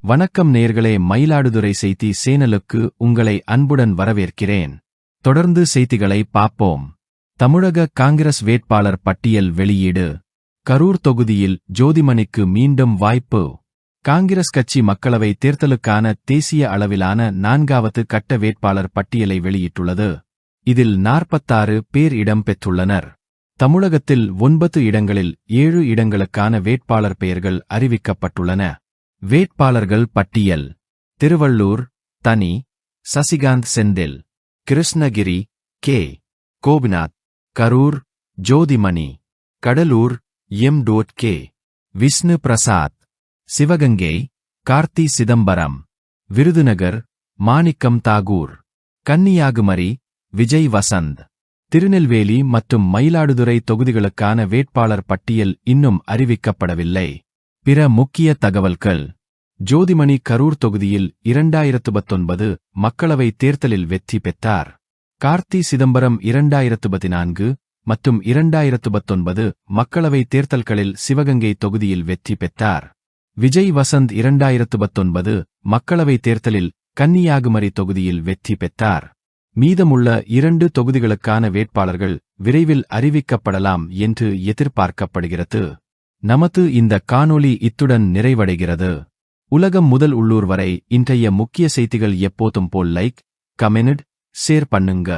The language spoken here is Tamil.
வணக்கம் நேயர்களே, மயிலாடுதுறை செய்தி சேனலுக்கு உங்களை அன்புடன் வரவேற்கிறேன். தொடர்ந்து செய்திகளை பார்ப்போம். தமிழக காங்கிரஸ் வேட்பாளர் பட்டியல் வெளியீடு. கரூர் தொகுதியில் ஜோதிமணிக்கு மீண்டும் வாய்ப்பு. காங்கிரஸ் கட்சி மக்களவை தேர்தலுக்கான தேசிய அளவிலான 4வது கட்ட வேட்பாளர் பட்டியலை வெளியிட்டுள்ளது. இதில் 46 பேர் இடம் பெற்றுள்ளனர். தமிழகத்தில் 9 இடங்களில் 7 இடங்களுக்கான வேட்பாளர் பெயர்கள் அறிவிக்கப்பட்டுள்ளன. வேட்பாளர்கள் பட்டியல்: திருவள்ளூர் தனி சசிகாந்த் செந்தில், கிருஷ்ணகிரி கே. கோபிநாத், கரூர் ஜோதிமணி, கடலூர் கே. விஷ்ணு பிரசாத், சிவகங்கை கார்த்தி சிதம்பரம், விருதுநகர் மாணிக்கம் தாகூர், கன்னியாகுமரி விஜய் வசந்த். திருநெல்வேலி மற்றும் மயிலாடுதுறை தொகுதிகளுக்கான வேட்பாளர் பட்டியல் இன்னும் அறிவிக்கப்படவில்லை. பிற முக்கிய தகவல்கள்: ஜோதிமணி கரூர் தொகுதியில் 2019 மக்களவை தேர்தலில் வெற்றி பெற்றார். கார்த்தி சிதம்பரம் 2014 மற்றும் 2019 மக்களவை தேர்தல்களில் சிவகங்கை தொகுதியில் வெற்றி பெற்றார். விஜய் வசந்த் 2019 மக்களவை தேர்தலில் கன்னியாகுமரி தொகுதியில் வெற்றி பெற்றார். மீதமுள்ள 2 தொகுதிகளுக்கான வேட்பாளர்கள் விரைவில் அறிவிக்கப்படலாம் என்று எதிர்பார்க்கப்படுகிறது. நமது இந்த காணொளி இத்துடன் நிறைவடைகிறது. உலகம் முதல் உள்ளூர் வரை இன்றைய முக்கிய செய்திகள் எப்போதும் போல் லைக், கமெண்ட், ஷேர் பண்ணுங்க.